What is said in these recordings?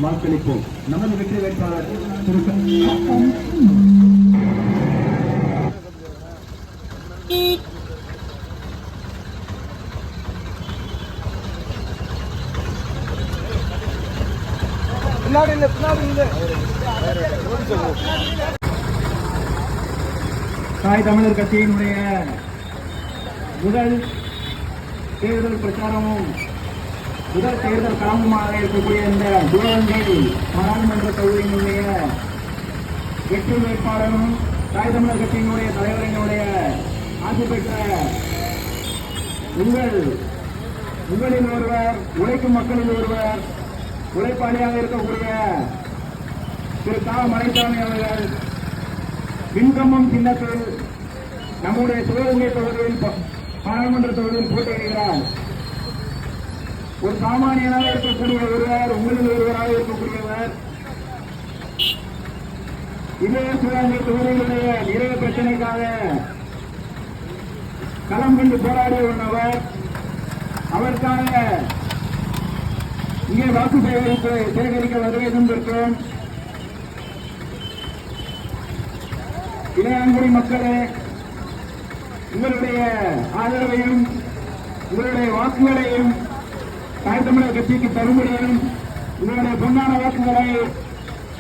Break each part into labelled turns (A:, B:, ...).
A: வாக்களிப்போம். நமது வெற்றி வேட்பாளர் தாய் தமிழர் கட்சியினுடைய முதல் தேர்தல் பிரச்சாரமும் முதல் தேர்தல் களமுமாக இருக்கக்கூடிய இந்த சிவகங்கை பாராளுமன்ற தொகுதியினுடைய வெற்றி வேட்பாளரும் தாய் தமிழர் கட்சியினுடைய தலைவரினுடைய ஆட்சி பெற்ற உங்களில் ஒருவர், உழைக்கும் மக்களில் ஒருவர், உழைப்பாளியாக இருக்கக்கூடிய திரு கா மலைசாமி அவர்கள் விண்கம்பம் சின்னத்தில் நம்முடைய சிவகங்கை தொகுதியில் பாராளுமன்ற தொகுதியில் போட்டியிடுகிறார். ஒரு சாமானியனாக இருக்கக்கூடிய ஒருவர், உங்களில் ஒருவராக இருக்கக்கூடியவர், இதே சிவகங்கை தொகுதியினுடைய நிறைய பிரச்சனைக்காக களம் கொண்டு போராடி உள்ளவர். அவருக்காக இங்கே வாக்கு சேகரிக்க வருகை தந்திருக்கிறோம். இளையாங்குடி மக்களே, உங்களுடைய ஆதரவையும் உங்களுடைய வாக்குகளையும் தாய் தமிழர் கட்சிக்கு தரும்படியும் உங்களுடைய பொன்னான வாக்குகளை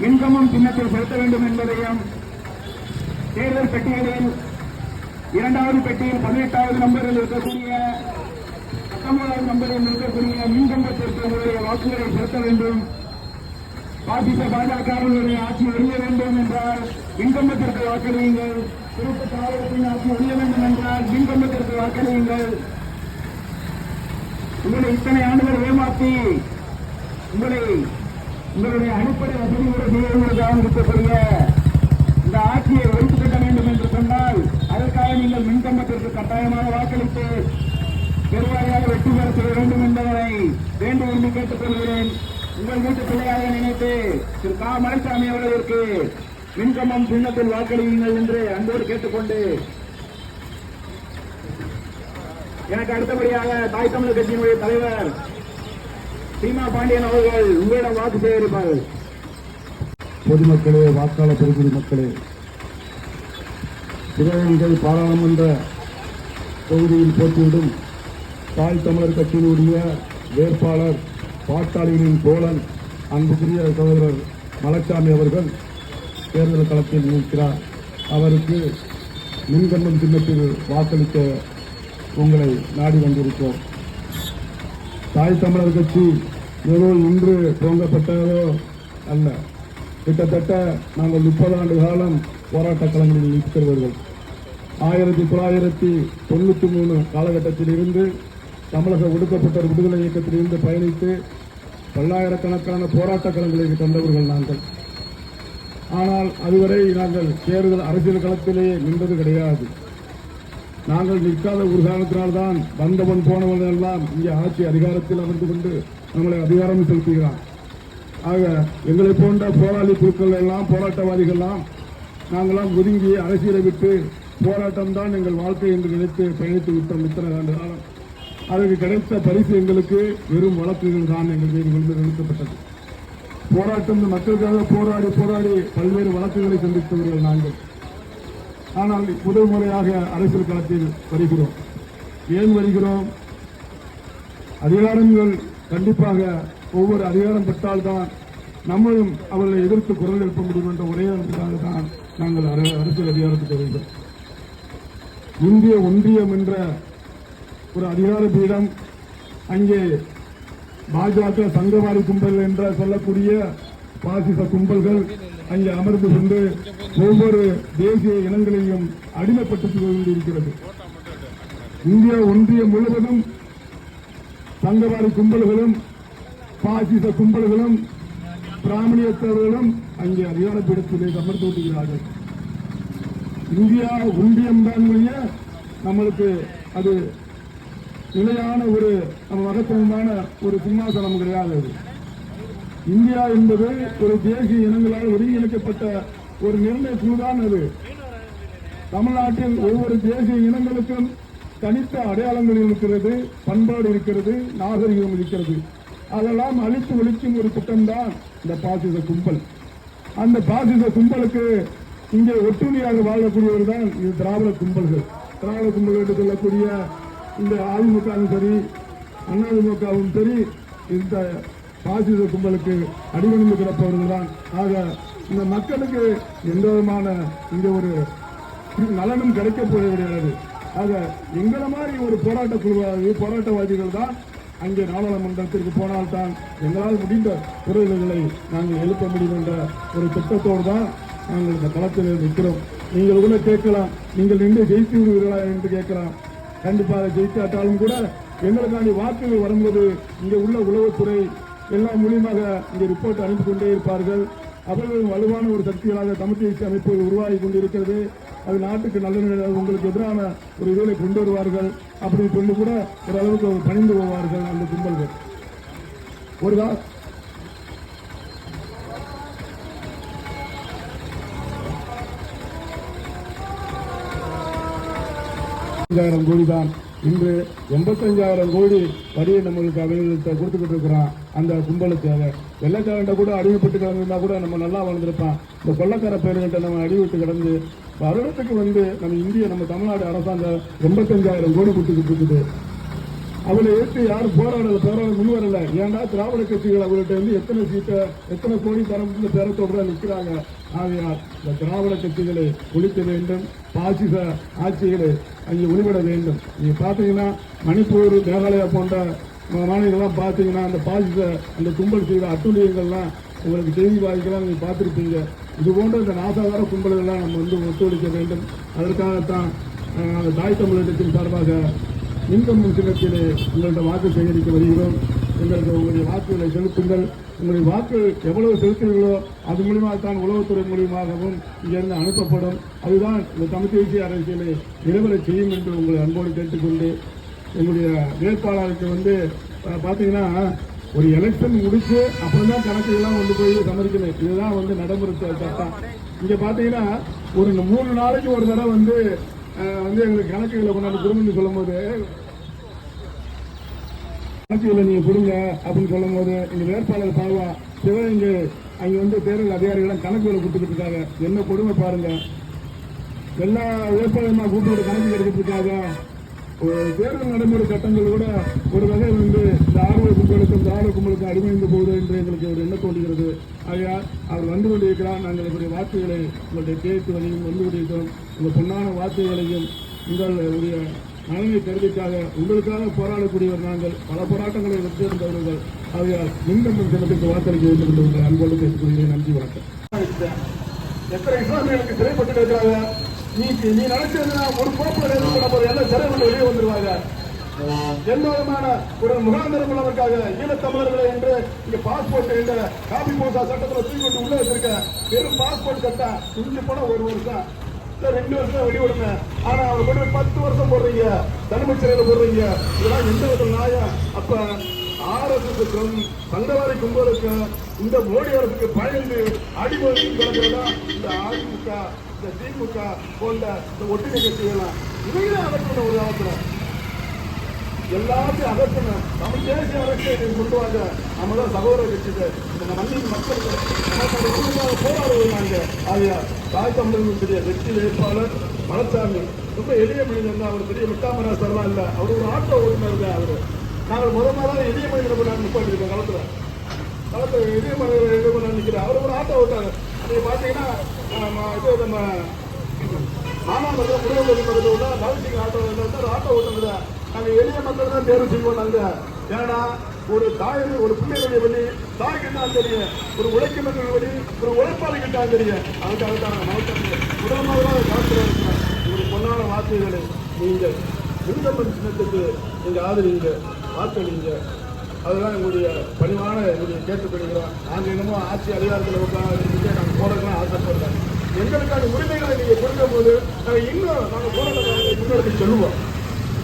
A: மின்கம்பம் சின்னத்தில் செலுத்த வேண்டும் என்பதையும் தேர்தல் பெட்டிகளில் 2வது பெட்டியில் 18வது நம்பரில் இருக்கக்கூடிய 19வது நம்பரில் இருக்கக்கூடிய மின்கம்பத்திற்கு உங்களுடைய வாக்குகளை செலுத்த வேண்டும். பாஜகவினுடைய ஆட்சி ஒழிய வேண்டும் என்றால் மின்கம்பத்திற்கு வாக்களியுங்கள். திருப்பதி ஆலயத்தின் ஆட்சி ஒழிய வேண்டும் என்றால் மின்கம்பத்திற்கு வாக்களியுங்கள். உங்களை இத்தனை ஆண்டுகள் ஏமாற்றி உங்களுடைய அடிப்படை வசதிகளை செய்வதற்காக இருக்கக்கூடிய இந்த ஆட்சியை ஒழித்து கட்ட வேண்டும் என்று சொன்னால் அதற்காக நீங்கள் மின்கம்பத்திற்கு கட்டாயமாக வாக்களித்து பெருவாரியாக வெற்றி பெற செய்ய வேண்டும் என்பதை வேண்டுமென்று கேட்டுக் கொள்கிறேன். உங்கள் வீட்டு பிள்ளையாக நினைத்து திரு கா மலைசாமி அவர்களுக்கு மின்கம்பம் சின்னத்தில் வாக்களியுங்கள் என்று அன்போடு கேட்டுக்கொண்டு, எனக்கு அடுத்தபடியாக தாய் தமிழர் கட்சியினுடைய தலைவர் சீமா பாண்டியன் அவர்கள் உங்களிடம் வாக்கு சேகரிப்பார்கள்.
B: பொதுமக்களே, வாக்காளர் பெருங்குடி மக்களே, சிவகங்கை பாராளுமன்ற தொகுதியில் போட்டியிடும் தாய் தமிழர் கட்சியினுடைய வேட்பாளர் பாட்டாளிகளின் தோழன் அன்புக்குரிய சகோதரர் மலைசாமி அவர்கள் தேர்தல் களத்தில் நிற்கிறார். அவருக்கு மின்கம்பம் சின்னத்தில் வாக்களிக்க உங்களை நாடி வந்திருக்கிறோம். தாய் தமிழர் கட்சி ஏதோ இன்று துவங்கப்பட்டதோ அல்ல. கிட்டத்தட்ட நாங்கள் 30 ஆண்டு காலம் போராட்ட களங்களில் நிற்கிறவர்கள். 1993 காலகட்டத்தில் இருந்து தமிழக ஒடுக்கப்பட்ட விடுதலை இயக்கத்திலிருந்து பயணித்து பல்லாயிரக்கணக்கான போராட்ட களங்களில் கண்டவர்கள் நாங்கள். ஆனால் அதுவரை நாங்கள் தேர்தல் அரசியல் களத்திலேயே நின்றது கிடையாது. நாங்கள் நிற்காத ஒரு காரணத்தினால்தான் வந்தவன் போனவன் எல்லாம் இங்கே ஆட்சி அதிகாரத்தில் அமர்ந்து கொண்டு நம்மளை அதிகாரம் செலுத்துகிறான். ஆக எங்களை போன்ற போராளி குழுக்கள் எல்லாம், போராட்டவாதிகள்லாம் நாங்களாம் ஒதுங்கி அரசியலை விட்டு போராட்டம் தான் எங்கள் வாழ்க்கை என்று நினைத்து பயணித்து விட்டோம் இத்தனை ஆண்டு காலம். அதற்கு கிடைத்த பரிசு எங்களுக்கு வெறும் வழக்குகள் தான் எங்கள் மீது நிறுத்தப்பட்டது. போராட்டம் மக்களுக்காக போராடி பல்வேறு வழக்குகளை சந்தித்தவர்கள் நாங்கள். ஆனால் முதல் முறையாக அரசியல் களத்தில் வருகிறோம். ஏன் வருகிறோம்? அதிகாரங்கள் கண்டிப்பாக ஒவ்வொரு அதிகாரம் பெற்றால்தான் நம்மளும் அவர்களை எதிர்த்து குரல் எழுப்ப முடியும் என்ற ஒரே காரணத்திற்காக தான் நாங்கள் அரசியல் அதிகாரத்துக்கு வருகிறோம். இந்திய ஒன்றியம் என்ற ஒரு அதிகார பீடம், அங்கே பாஜக சங்கவாரி கும்பல் என்ற சொல்லக்கூடிய பாசிச கும்பல்கள் அங்கே அமர்ந்து கொண்டு ஒவ்வொரு தேசிய இனங்களையும் அடிமைப்படுத்திக் கொண்டிருக்கிறது. இந்தியா ஒன்றியம் முழுவதும் சங்கவாரி கும்பல்களும் பாசிச கும்பல்களும் பிராமணியத்தவர்களும் அங்கே அதிகார பீடத்திலே அமர்ந்து கொண்டிருக்கிறார்கள். இந்தியா ஒன்றியம் தான் மொழிய நம்மளுக்கு அது நிலையான ஒரு மகத்துவமான ஒரு சிம்மாசனம் கிடையாது. இந்தியா என்பது ஒரு தேசிய இனங்களால் ஒருங்கிணைக்கப்பட்ட ஒரு நிர்ணய குழுதான். அது தமிழ்நாட்டில் ஒவ்வொரு தேசிய இனங்களுக்கும் தனித்த அடையாளங்கள் இருக்கிறது, பண்பாடு இருக்கிறது, நாகரிகம் இருக்கிறது. அதெல்லாம் அழித்து ஒழிக்கும் ஒரு திட்டம்தான் இந்த பாசிச கும்பல். அந்த பாசிச கும்பலுக்கு இங்கே ஒற்றுமையாக வாழக்கூடியவர் தான் இது திராவிட கும்பல்கள். திராவிட கும்பல் என்று சொல்லக்கூடிய இந்த அதிமுகவும் சரி அதிமுகவும் சரி இந்த பாசிச கும்பலுக்கு அடிபணிந்து கிடப்பவர்கள் தான். ஆக இந்த மக்களுக்கு எந்த விதமான இங்க ஒரு நலனும் கிடைக்கப் போவது கிடையாது. ஆக எங்களை மாதிரி ஒரு போராட்டவாதிகள் தான் அங்கே நாடாளுமன்றத்திற்கு போனால்தான் எங்களால் முடிந்த குரல்களை நாங்கள் எழுப்ப முடியும் என்ற ஒரு திட்டத்தோடு தான் நாங்கள் இந்த களத்தில் நிற்கிறோம். நீங்கள் கூட கேட்கலாம், நீங்கள் நின்று ஜெயித்து விடுவீர்களா என்று கேட்கலாம். கண்டிப்பாக ஜெயிக்காட்டாலும் கூட எங்களுக்காண்டி வாக்குகள் வரும்போது இங்கே உள்ள உளவுத்துறை எல்லாம் மூலியமாக இங்கே ரிப்போர்ட் அனுப்பி கொண்டே இருப்பார்கள். அவர்கள் வலுவான ஒரு சக்திகளாக தமிழ் தேசிய அமைப்பு உருவாகி கொண்டிருக்கிறது. அது நாட்டுக்கு நல்ல உங்களுக்கு எதிரான ஒரு இதை கொண்டு வருவார்கள் அப்படி சொல்லி கூட ஓரளவுக்கு பணிந்து போவார்கள் அந்த கும்பல்கள். ஒரு 5,000 கோடி தான். இன்று 85,000 கோடி வரியை நம்மளுக்கு அவர்களுக்கு கொடுத்துக்கிட்டு இருக்கிறான் அந்த கும்பலுக்கு. வெள்ளக்காரன்ட்ட கூட அடிமைப்பட்டு கிடந்திருந்தா கூட நம்ம நல்லா வளர்ந்துருப்பான். இந்த கொள்ளக்கார பேருகிட்ட நம்ம அடிவிட்டு கிடந்து வருடத்துக்கு நம்ம தமிழ்நாடு அரசாங்கம் 85,000 கோடி கொடுத்துக்கிட்டு இருக்குது. அவளை ஏற்று யாரும் போராட முன் வரல. ஏன்னா திராவிட கட்சிகள் அவர்கிட்ட வந்து எத்தனை கோடி தரம் பேரத்தோடு நிற்கிறாங்க. ஆகையால் இந்த திராவிட கட்சிகளை ஒழிக்க வேண்டும், பாசிச ஆட்சிகளை அங்கே ஒளிவிட வேண்டும். நீங்க பாத்தீங்கன்னா மணிப்பூர், மேகாலயா போன்ற மாநிலங்கள்லாம் பாத்தீங்கன்னா அந்த பாசிச அந்த கும்பல் செய்த அட்டுழியங்கள்லாம் உங்களுக்கு செய்தி வாய்க்கெல்லாம் நீங்க பார்த்திருப்பீங்க. இது போன்ற இந்த நாசாதார கும்பல்கள்லாம் நம்ம வந்து ஒத்துழைக்க வேண்டும். அதற்காகத்தான் தாய் தமிழகத்தின் சார்பாக மின்கம்பம் சின்னத்திலே உங்கள்கிட்ட வாக்கு சேகரிக்க வருகிறோம். எங்களுக்கு உங்களுடைய வாக்குகளை செலுத்துங்கள். உங்களுடைய வாக்கு எவ்வளவு செலுத்துகிறீர்களோ அது மூலியமாக தான் உளவுத்துறை மூலியமாகவும் இங்கிருந்து அனுப்பப்படும். அதுதான் இந்த தமிழ் தேசிய அரசியலை நிறைவேற செய்யும் என்று உங்களை அன்போடு கேட்டுக்கொண்டு எங்களுடைய வேட்பாளருக்கு வந்து பார்த்தீங்கன்னா ஒரு எலெக்ஷன் முடிச்சு அப்புறம் தான் கணக்குகள்லாம் கொண்டு போய் சமர்ப்பிக்கணும். இதுதான் வந்து நடைமுறை சட்டம். இங்க பாத்தீங்கன்னா ஒரு 3 நாளைக்கு ஒரு தடவை வந்து எங்களுக்கு கணக்குகளை கொண்டாந்து கொடுங்கன்னு சொல்லும் போது கணக்குகளை நீங்க கொடுங்க அப்படின்னு சொல்லும் போது இந்த வேட்பாளர் பாவா சிவகங்கை அங்க வந்து தேர்தல் அதிகாரிகள் கணக்குகளை கொடுத்துக்கிட்டு இருக்காங்க. என்ன கொடுமை பாருங்க. எல்லா வேட்பாளருமா கூப்பிட்டு கணக்கு எடுத்துட்டு இருக்காங்க. தேர்தல் நடைமுறை சட்டங்கள் கூட ஒரு வகை வந்து இந்த ஆர்வ கும்பலுக்கும் திராவிட கும்பலுக்கும் அடிமைந்து போகுது என்று எங்களுக்கு ஒரு எண்ணம் தோன்றுகிறது. ஆகையால் அவர் வந்து கொண்டிருக்கிறார். நாங்கள் எங்களுடைய வாக்குகளை உங்களுடைய கேட்டு வழியும் வந்து கொண்டிருக்கிறோம். உங்கள் பொன்னான வாக்குகளையும் உங்களுடைய நலனை கருதிக்காக உங்களுக்காக போராடக்கூடியவர் நாங்கள். பல போராட்டங்களை வெற்றி இருந்தவர்கள். ஆகையால் மின்கம்பம் சின்னத்திற்கு வாக்களிக்க வேண்டும் என்று உங்கள் அன்போடு கேட்டுக்கொள்கிறேன். நன்றி, வணக்கம். எத்தனை இஸ்லாமியர்களுக்கு சிறைப்பட்டு இருக்கிறாங்க. நீ நினைச்சதுன்னா ஒரு கோப்பை எல்லாம் சிறை கொண்டு வெளியே வந்துருவாங்க. எந்த விதமான ஒரு முகாந்திரம் உள்ளவர்களுக்காக ஈழத்தமிழர்களை என்று இங்க பாஸ்போர்ட் என்ற காபி போசா சட்டத்தில் தூக்கிட்டு உள்ள வச்சிருக்க வெறும் பாஸ்போர்ட் சட்டம் இங்க போன 1 வருஷம் 2 வருஷம் வெளிவிடுங்க. ஆனா அவர் கொண்டு 10 வருஷம் போடுறீங்க, தனிமை சிறையில போடுறீங்க. இதெல்லாம் எந்த வித நியாயம்? அப்ப RSSக்கும் சங்கவாரி கும்பலுக்கு இந்த மோடி அரசுக்கு பயந்து அடிமொழி கிடக்கிறதா இந்த அதிமுக, இந்த திமுக போன்ற இந்த ஒற்றுமை கட்சிகள்லாம் இவைகளை அகற்றணும். ஒரு காலத்துல எல்லாத்தையும் அகற்றணும். தமிழ் தேசிய அரசியலை கொண்டு வாங்க. நம்ம தான் சகோதர கட்சிகள் இந்த மண்ணின் மக்களுக்கு போராடுவாங்க. ஆகையா தாய் தமிழர்களுடைய வெற்றி வேட்பாளர் மலச்சாமி ரொம்ப எளிய மனிதன் தான். அவர் பெரிய முட்டாமராசர்லாம் இல்லை. அவர் ஒரு ஆட்டோ ஓட்டுநர் தான். அவரு நாங்கள் முதல்ல எளிய மனிதனை நிப்பாட்டிருக்கோம். களத்துல எளிய மனிதனை நிற்கிறேன். அவர் ஒரு ஆட்டோ ஓட்டாரு. நீங்க பாத்தீங்கன்னா நம்ம மானாமரம் முருகன் பகத்சிங் ஆட்டோ ஓட்டுனது நாங்கள் எளிய மக்கள் தான் தேர்வு செய்வோம். நாங்கள் ஏன்னா ஒரு ஒரு பிள்ளைகளுடைய வழி தாய் கிட்டாலும் தெரியும், ஒரு உழைக்கும் மக்கள் வழி ஒரு உழைப்பாளி கிட்டாலும் தெரியும். அதுக்காகத்தான் முதல் முதலாக காலத்தில் உங்களுடைய பொன்னான வாக்குகளை நீங்கள் மின்கம்பம் சின்னத்துக்கு நீங்க ஆதரிங்க, வாக்களிங்க. அதுதான் எங்களுடைய பணிவான எங்களுடைய கேட்டுக்கொள்கிறோம். நாங்கள் என்னமோ ஆட்சி அதிகாரத்தில் உட்காந்து நாங்கள் போராடலாம் ஆசைப்படுறோம். எங்களுக்கான உரிமைகளை நீங்க கொடுக்கும் போது நாங்கள் போராட்டத்தை முன்னெடுத்து சொல்லுவோம்.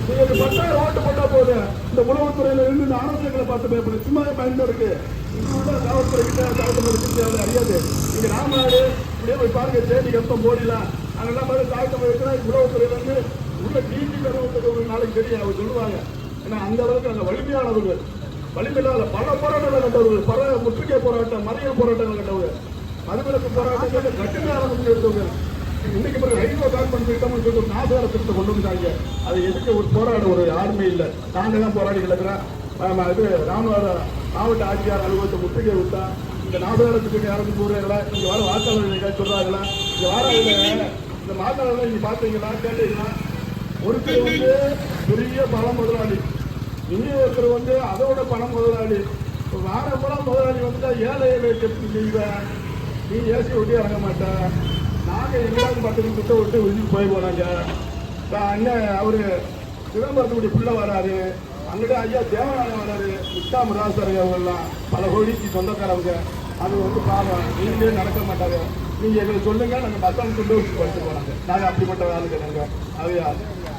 B: நீங்க 10,000 ஓட்டு போட்டா போது இந்த உளவுத்துறையில இருந்து இந்த ஆலோசனைகளை பார்த்து பயப்படும். சும்மா பயந்து இருக்கு. இங்க உள்ள காவல்துறை கிட்ட காவல்துறை அறியாது. நீங்க ராமநாடு இப்படியே போய் பாருங்க. தேடி கப்பம் போடலாம். அங்கெல்லாம் பாரு காவல்துறை இருக்கிற உளவுத்துறையில இருந்து உள்ள டிஜி கருவத்துக்கு ஒரு நாளைக்கு தெரியும். அவர் சொல்லுவாங்க. ஏன்னா அந்த அளவுக்கு அந்த வலிமையானவர்கள் வலிமையில்லாத பல போராட்டங்கள் கண்டவர்கள், பல முற்றுகை போராட்டம், மறியல் போராட்டங்கள் கண்டவர்கள், மதுவிலக்கு போராட்டங்கள் கடுமையான எடுத்தவர்கள். இன்னைக்கு பிறகு ரயில்வே கார்பன் திட்டம்னு சொல்லி ஒரு நாசார திட்டத்தை கொண்டு வந்தாங்க. அதை எதுக்கு ஒரு போராட ஒரு யாருமே இல்லை. நாங்கள் தான் போராடி கிடக்கிறேன். இது மாவட்ட ஆட்சியார் அலுவலகத்தை முற்றுகை விட்டா இந்த நாசாரத்துக்கு யாரும் கூறுறாங்களா? இங்க வர வாக்காளர்கள் சொல்றாங்களா? இங்க வர இந்த வாக்காளர்கள் நீங்க பாத்தீங்களா, கேட்டீங்களா? ஒருத்தர் பெரிய பண முதலாளி, இனி ஒருத்தர் அதோட பண முதலாளி. வாரம் பணம் முதலாளி வந்துட்டா ஏழை எப்படி செய்வேன்? நீ ஏசி விட்டு இறங்க மாட்டேன். நாங்கள் எங்கேயாவது 10 நிமிஷத்தை விட்டு வெளியே போய் போனாங்க. அண்ணன் அவரு சிதம்பரத்துடைய பிள்ளை வராரு, அங்கிட்ட ஐயா தேவநாயகம் வராரு, முத்தாம் ராசரங்க அவங்கெல்லாம் பல கோடிக்கு சொந்தக்காரவங்க. அது பாவம், நீங்களே நடக்க மாட்டாங்க. நீங்க எங்களுக்கு சொல்லுங்க, நாங்கள் பத்தாம் கொண்டு வச்சு படிச்சு போனாங்க. நாங்கள் அப்படிப்பட்ட ஆளுங்க. நாங்கள் அவையா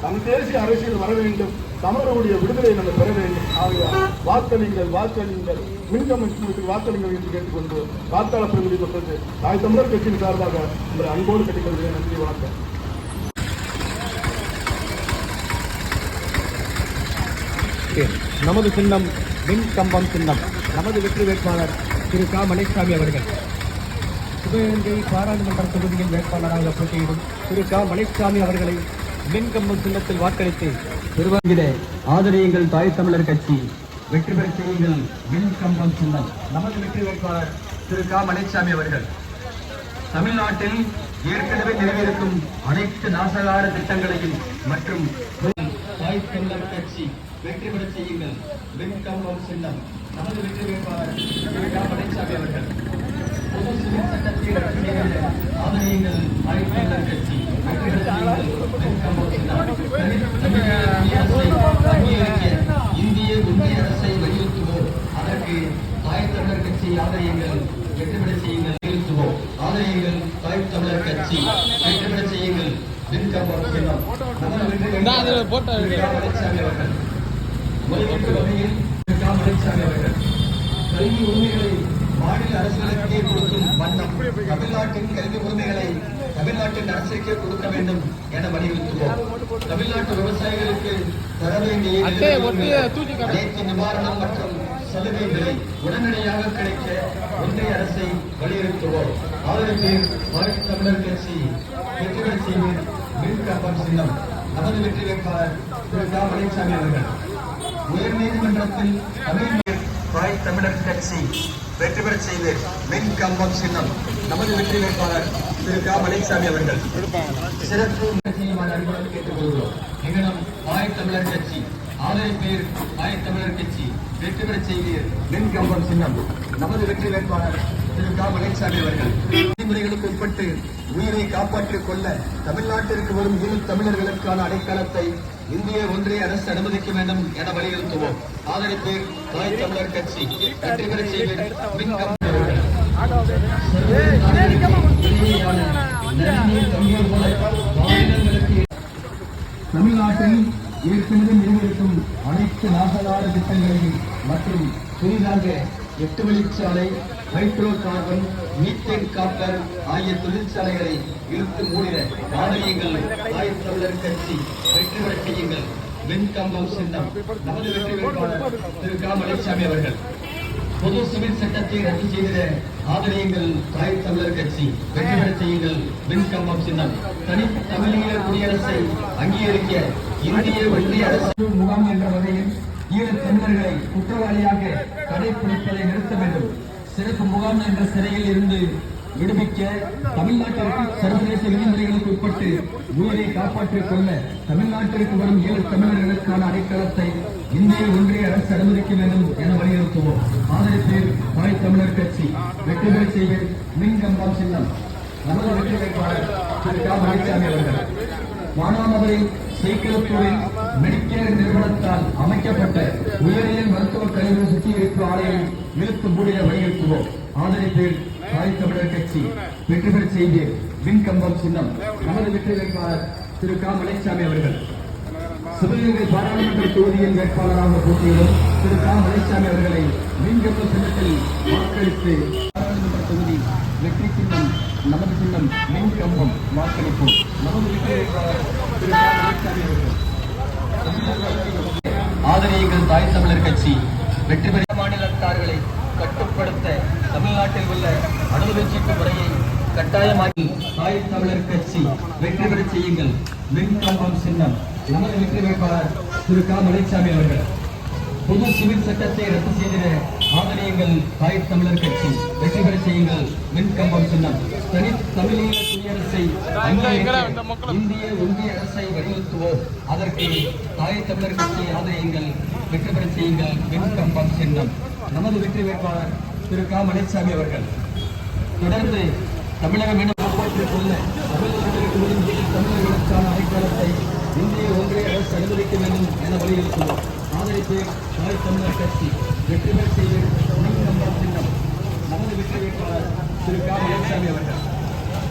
B: நம் தேசிய அரசியல் வர வேண்டும், தமிழருடைய விடுதலை நம்ம பெற வேண்டும். ஆகையா வாக்களிங்கள், வாக்களிங்கள், மின்கமிஷனுக்கு வாக்களிங்கள் என்று கேட்டுக்கொண்டு வாக்காளர் பிரதிநிதி பெற்றது தாய் தமிழர் கட்சியின் சார்பாக உங்களை அன்போடு கட்டிக்கொள்கிறேன். நன்றி, வணக்கம்.
C: நமது சின்னம் மின் கம்பம் சின்னம். நமது வெற்றி வேட்பாளர் திரு க. மலைசாமி அவர்கள். சிவகங்கை பாராளுமன்ற தொகுதியில் வேட்பாளராக போட்டியிடும் திரு க. மலைசாமி அவர்களை மின் கம்பம் சின்னத்தில் வாக்களித்து பெறுவார்களே ஆதரியுங்கள். தாய் தமிழர் கட்சி வெற்றி பெற செய்யுங்கள். மின் கம்பம் சின்னம். நமது வெற்றி வேட்பாளர் திரு க. மலைசாமி அவர்கள். தமிழ்நாட்டில் ஏற்கனவே நிறைவேறும் அனைத்து நாசகார திட்டங்களையும் மற்றும் தாய் தமிழர் கட்சி வெற்றி பெற செய்யுங்கள். மின் கம்பம் சின்னம். நமது வெற்றி வேட்பாளர் திரு க. மலைசாமி அவர்கள். பொது சிவில் சட்டத்தில் ஆதரியுங்கள். தாய் தமிழர் கட்சி வெற்றி பெற செய்யுங்கள். மின் கம்பம் சின்னம். இந்திய ஒன்றிய அரசை வலியுறுத்துவோம். அதற்கு தாய் தமிழர் கட்சி ஆதரியுங்கள். வெற்றி பெற செய்யுங்கள். வலியுறுத்துவோம். ஆதரியுங்கள். தாய் தமிழர் கட்சி வெற்றி பெற செய்யுங்கள். மின் கம்பம் சின்னம். நமது வெற்றி வேட்பாளர் திரு க. மலைசாமி அவர்கள். மொழிபெற்ற வகையில் திரு க. மலைசாமி அவர்கள் கல்வி உரிமைகளை மாநில அரசுகளுக்கே கொடுக்கும் வண்ணம் தமிழ்நாட்டின் கல்வி உரிமைகளை தமிழ்நாட்டின் அரசுக்கே கொடுக்க வேண்டும் என வலியுறுத்துவோம். தமிழ்நாட்டு விவசாயிகளுக்கு தர வேண்டிய அனைத்து நிவாரணம் மற்றும் சலுகைகளை உடனடியாக கிடைக்க ஒன்றிய அரசை வலியுறுத்துவோம். ஆதரவு தாய் தமிழர் கட்சி வெற்றி பெற செய்வோம். மின் கம்பம் சின்னம். நமது வெற்றி வேட்பாளர் திரு க. மலைசாமி அவர்கள். உயர்நீதிமன்றத்தில் தாய் தமிழர் கட்சி வெற்றி பெற செய்து மின் கம்பம் சின்னம். நமது வெற்றி வேட்பாளர் திரு க. மலைசாமி அவர்கள். சிறப்பு அன்புடன் கேட்டுக்கொள்கிறோம். எங்கனம் தாய் தமிழர் கட்சி ஆதரிப்பேர். தாய் தமிழர் கட்சி வெற்றி பெற செய்வீர். மின் கம்பம் சின்னம். நமது வெற்றி வேட்பாளர் திரு க. மலைசாமி அவர்கள். விதிமுறைகளுக்கு உட்பட்டு உயிரை காப்பாற்றிக் கொள்ள தமிழ்நாட்டிற்கு வரும் ஈழத் தமிழர்களுக்கான அடைக்கலத்தை இந்திய ஒன்றிய அரசு அனுமதிக்க வேண்டும் என வலியுறுத்துவோம். ஆதரிப்பேர். தாய் தமிழர் கட்சி வெற்றி பெற செய்வீர். மின் கம்பம் அவர்கள். தமிழ்நாட்டில் ஏற்கனவே நிறைவேற்றும் அனைத்து நாசகார திட்டங்களையும் மற்றும் புதிதாக 8 வழிச்சாலை, ஹைட்ரோ கார்பன், மீத்தேன் காப்பர் ஆகிய தொழிற்சாலைகளை இழுத்து மூடிட ஆதரியுங்கள். தாய் தமிழர் கட்சி வெற்றி பெற செய்யுங்கள். மின் கம்பம் சின்னம். நமது வெற்றி வேட்பாளர் திரு க. மலைசாமி அவர்கள். பொது சிவில் சட்டத்தை ரத்து செய்திட ஆதரியுங்கள். தாய் தமிழர் கட்சி வெற்றி பெற செய்யுங்கள். மின் கம்பம் சின்னம். தமிழீழ குடியரசை அங்கீகரிக்க இந்திய ஒன்றிய அரசு முகாம் என்ற வகையில் ஈழத் தமிழர்களை குற்றவாளியாக கடைபிடிப்பதை நிறுத்த வேண்டும். சிறப்பு முகாம் என்ற சிறையில் இருந்து விடுவிக்க தமிழ்நாட்டிற்கு சர்வதேச விதிமுறைகளுக்கு உட்பட்டு உயிரை காப்பாற்றிக் கொள்ள தமிழ்நாட்டிற்கு வரும் ஈழத் தமிழர்களுக்கான அடைக்கலத்தை இந்திய ஒன்றிய அரசு அனுமதிக்க வேண்டும் என வலியுறுத்துவோம். ஆதரிப்பேர். தாய் தமிழர் கட்சி வெற்றி பெற செய்வீர். மின் கம்பம் சின்னம். நமது வெற்றி வேட்பாளர் திரு க. மலைசாமி அவர்கள். மானாமதுரை சேக்கிழத்தூரில் மெடிக்கேர் நிறுவனத்தால் அமைக்கப்பட்ட உயிரியல் மருத்துவக் கழிவு சுத்திகரிப்பு ஆலையை இழுத்து மூடிட வலியுறுத்துவோம். ஆதரிப்பேர். தாய் தமிழர் கட்சி வெற்றி பெற செய்வீர். மின் கம்பம் சின்னம். நமது வெற்றி வேட்பாளர் திரு க. மலைசாமி அவர்கள். சிவகங்கை பாராளுமன்ற தொகுதியில் வேட்பாளராக போட்டியிடும் திரு க. மலைசாமி அவர்களை மின் கம்பம் சின்னத்தில் வாக்களித்து பாராளுமன்ற தொகுதி வெற்றி சின்னம். நமது சின்னம் மின் கம்பம். வாக்களிப்போம். நமது வெற்றி வேட்பாளர் திரு க. மலைசாமி அவர்கள். ஆதரியுங்கள். தாய் தமிழர் கட்சி வெற்றி பெற கார்களை கட்டுப்படுத்த தமிழ்நாட்டில் உள்ள அனுமதிச்சீட்டு முறையை கட்டாயமாக்கி தாய் தமிழர் கட்சி வெற்றி பெற செய்யுங்கள். மின்கம்பம் சின்னம் நமது வெற்றி வேட்பாளர் திரு க. மலைச்சாமி அவர்கள். பொது சிவில் சட்டத்தை ரத்து செய்திட ஆதரியுங்கள். தாய் தமிழர் கட்சி வெற்றி பெற செய்யுங்கள். மின்கம்பம் சின்னம். தனி தமிழீழ குடியரசை இந்திய ஒன்றிய அரசை வலியுறுத்துவோம். அதற்கு தாய் தமிழர் கட்சியை ஆதரியுங்கள். வெற்றி பெற செய்யுங்கள். மின்கம்பம் சின்னம். நமது வெற்றி வேட்பாளர் திரு க. மலைச்சாமி அவர்கள். தொடர்ந்து தமிழகம் என போற்றிக்கொள்ள தமிழர்களுக்கான அடைக்கலத்தை இந்திய ஒன்றிய அரசு அனுமதிக்க வேண்டும் என வலியுறுத்துவோம். ஆதரிப்பு தாய் தமிழர் கட்சி வெற்றி பெற செய்யும். சின்னம். நமது வெற்றி வேட்பாளர் திரு க. மலைச்சாமி அவர்கள்.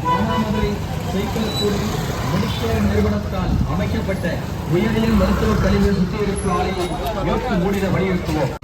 C: மானாமதுரை சைக்கிள் கூடி மெடிக்கேர் நிறுவனத்தால் அமைக்கப்பட்ட உயரியல் மருத்துவ கழிவு சுத்திகரிப்பு ஆலையை இழப்பு மூடிட வலியுறுத்துவோம்.